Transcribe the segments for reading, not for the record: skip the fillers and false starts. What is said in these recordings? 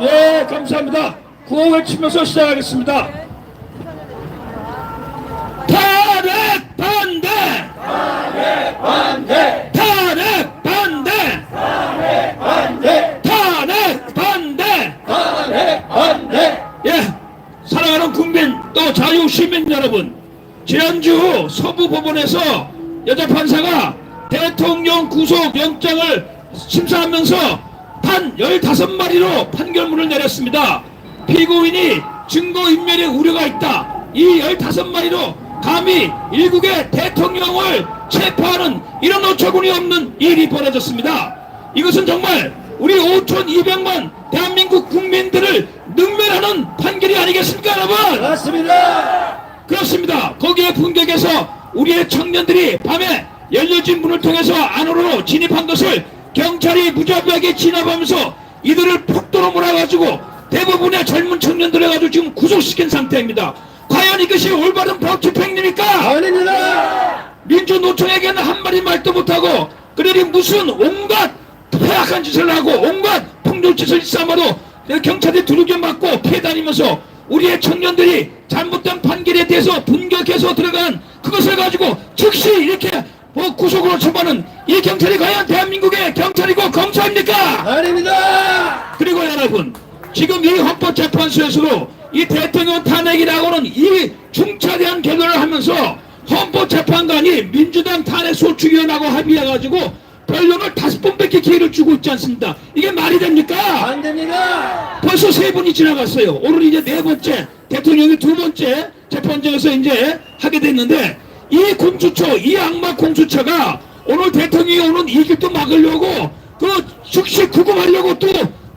예, 감사합니다. 구호 외치면서 시작하겠습니다. 탄핵 반대! 탄핵 반대! 탄핵 반대! 탄핵 반대! 탄핵 반대! 탄핵 반대! 예, 사랑하는 국민 또 자유시민 여러분, 지난주 서부법원에서 여자 판사가 대통령 구속영장을 심사하면서 단 15마리로 판결문을 내렸습니다. 피고인이 증거인멸의 우려가 있다. 이 15마리로 감히 일국의 대통령을 체포하는 이런 어처구니 없는 일이 벌어졌습니다. 이것은 정말 우리 5,200만 대한민국 국민들을 능멸하는 판결이 아니겠습니까, 여러분? 맞습니다. 그렇습니다. 거기에 분격해서 우리의 청년들이 밤에 열려진 문을 통해서 안으로 진입한 것을 경찰이 무자비하게 진압하면서 이들을 폭도로 몰아가지고 대부분의 젊은 청년들을 가지고 지금 구속시킨 상태입니다. 과연 이것이 올바른 법 집행입니까? 아닙니다. 민주노총에게는 한마디 말도 못하고 그들이 무슨 온갖 폐악한 짓을 하고 온갖 폭력짓을 일삼아도 경찰이 두들겨 맞고 피해 다니면서 우리의 청년들이 잘못된 판결에 대해서 분격해서 들어간 그것을 가지고 즉시 이렇게 구속으로 처벌하는 이 경찰이 과연 대한민국의 경찰이고 검사입니까? 아닙니다. 그리고 여러분, 지금 이 헌법재판소에서도 이 대통령 탄핵이라고는 이 중차대한 결론을 하면서 헌법재판관이 민주당 탄핵 소추위원하고 합의해가지고 변론을 5번밖에 기회를 주고 있지 않습니다. 이게 말이 됩니까? 안 됩니다. 벌써 3번이 지나갔어요. 오늘 이제 4번째, 대통령이 2번째 재판정에서 이제 하게 됐는데, 이 공수처, 이 악마 공수처가 오늘 대통령이 오는 이 길도 막으려고 그 즉시 구금하려고 또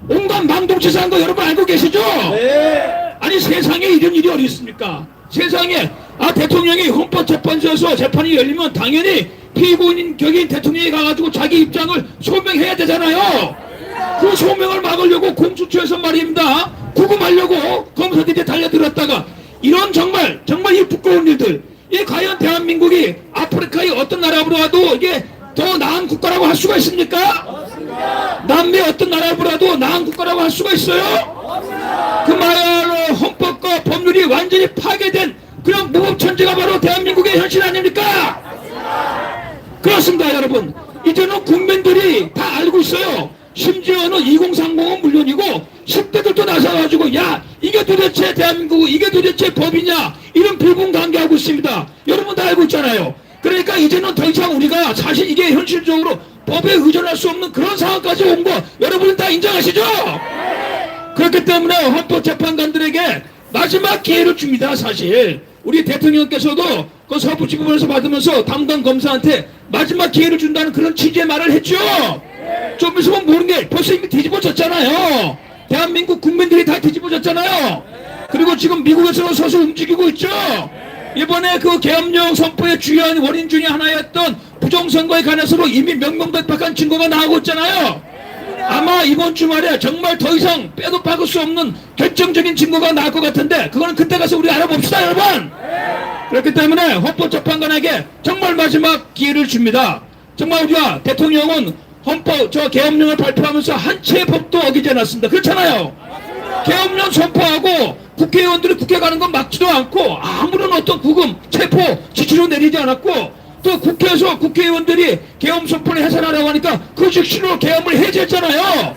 온갖 망동짓을 한 거 여러분 알고 계시죠? 네. 아니 세상에 이런 일이 어디 있습니까? 세상에 대통령이 헌법재판소에서 재판이 열리면 당연히 피고인 격인 대통령이 가가지고 자기 입장을 소명해야 되잖아요. 그 소명을 막으려고 공수처에서 말입니다. 구금하려고 검사들이 달려들었다가 이런 정말 이 부끄러운 일들, 이 과연 대한민국이 아프리카의 어떤 나라로 와도 이게 더 나은 국가라고 할 수가 있습니까? 없습니다. 남미 어떤 나라보다도 나은 국가라고 할 수가 있어요? 없습니다. 그야말로 헌법과 법률이 완전히 파괴된 그런 무법천지가 바로 대한민국의 현실 아닙니까? 그렇습니다, 여러분. 이제는 국민들이 다 알고 있어요. 심지어는 2030은 물론이고 10대들도 나서가지고 야 이게 도대체 대한민국 이게 도대체 법이냐 이런 불분간계하고 있습니다. 여러분 다 알고 있잖아요. 그러니까 이제는 더 이상 우리가 사실 이게 현실적으로 법에 의존할 수 없는 그런 상황까지 온 거 여러분은 다 인정하시죠? 그렇기 때문에 헌법재판관들에게 마지막 기회를 줍니다. 사실 우리 대통령께서도 그 서부지법에서 받으면서 담당 검사한테 마지막 기회를 준다는 그런 취지의 말을 했죠. 좀 있으면 모르는 게 벌써 이미 뒤집어졌잖아요. 대한민국 국민들이 다 뒤집어졌잖아요. 그리고 지금 미국에서 서서 움직이고 있죠. 이번에 그 계엄령 선포의 주요한 원인 중에 하나였던 부정선거에 관해서도 이미 명명백백한 증거가 나오고 있잖아요. 아마 이번 주말에 정말 더 이상 빼도 박을 수 없는 결정적인 증거가 나올 것 같은데 그거는 그때 가서 우리 알아봅시다, 여러분. 그렇기 때문에 헌법재판관에게 정말 마지막 기회를 줍니다. 정말 우리가 대통령은 헌법 계엄령을 발표하면서 한 채의 법도 어기지 않았습니다. 그렇잖아요. 계엄령 선포하고 국회의원들이 국회 가는 건 막지도 않고 아무런 어떤 구금, 체포, 지시로 내리지 않았고 또 국회에서 국회의원들이 계엄 선포를 해산하라고 하니까 그 즉시로 계엄을 해제했잖아요.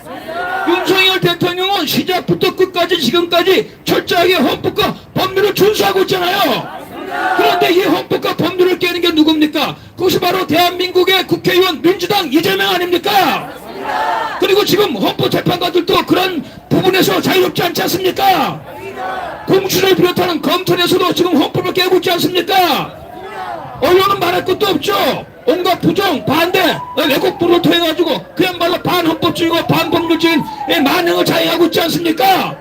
윤석열 대통령은 시작부터 끝까지 지금까지 철저하게 헌법과 법률을 준수하고 있잖아요. 그런데 이 헌법과 법률을 깨는 게 누굽니까? 그것이 바로 대한민국의 국회의원 민주당 이재명 아닙니까? 그리고 지금 헌법재판관들도 그런 부분에서 자유롭지 않지 않습니까? 공수처를 비롯하는 검찰에서도 지금 헌법을 깨고 있지 않습니까? 언론은 말할 것도 없죠. 온갖 부정, 반대, 왜곡부를 통해가지고 그야말로 반헌법주의고 반법률적인 만행을 자행하고 있지 않습니까?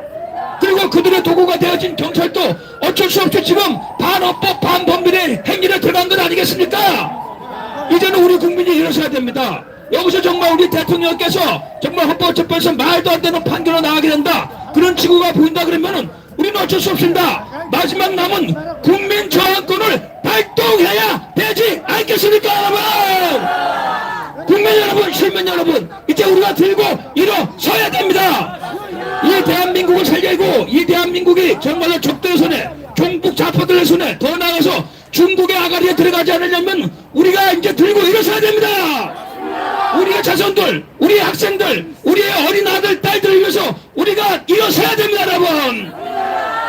그리고 그들의 도구가 되어진 경찰도 어쩔 수 없이 지금 반헌법, 반법률의 행위를 들어간 건 아니겠습니까? 이제는 우리 국민이 일어서야 됩니다. 여기서 정말 우리 대통령께서 정말 헌법재판에서 말도 안 되는 판결로 나가게 된다. 그런 지구가 보인다 그러면은 우리는 어쩔 수 없습니다. 마지막 남은 국민 저항권을 발동해야 되지 않겠습니까, 여러분? 국민 여러분, 시민 여러분, 이제 우리가 들고 일어서야 됩니다. 이 대한민국을 살리고 이 대한민국이 정말로 적들의 손에 종북 좌파들의 손에 더 나아가서 중국의 아가리에 들어가지 않으려면 우리가 이제 들고 일어서야 됩니다. 우리의 자손들, 우리의 학생들, 우리의 어린 아들, 딸들을 위해서 우리가 일어서야 됩니다, 여러분.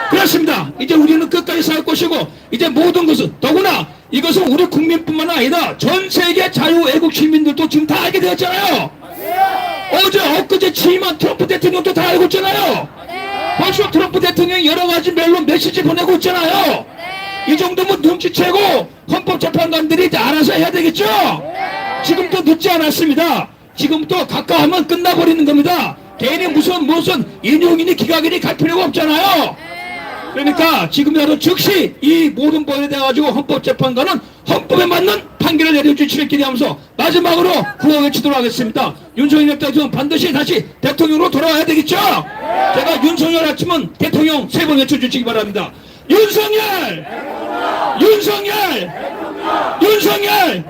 그렇습니다. 이제 우리는 끝까지 싸울 것이고 이제 모든 것은 더구나 이것은 우리 국민뿐만 아니라 전 세계 자유애국 시민들도 지금 다 알게 되었잖아요. 어제 엊그제 취임한 트럼프 대통령도 다 알고 있잖아요. 벌써 트럼프 대통령이 여러 가지 멜론 메시지 보내고 있잖아요. 이 정도면 눈치채고 헌법재판관들이 이제 알아서 해야 되겠죠. 지금도 늦지 않았습니다. 지금부터 가까우면 끝나버리는 겁니다. 괜히 무슨 인용이니 기각이니 갈 필요가 없잖아요. 그러니까 지금이라도 즉시 이 모든 법에 대해 가지고 헌법재판관은 헌법에 맞는 판결을 내려주시길 기대하면서 마지막으로 구호 외치도록 하겠습니다. 윤석열 대통령 반드시 다시 대통령으로 돌아와야 되겠죠? 제가 윤석열 아침은 대통령 3번 외쳐주시기 바랍니다. 윤석열! 윤석열! 윤석열!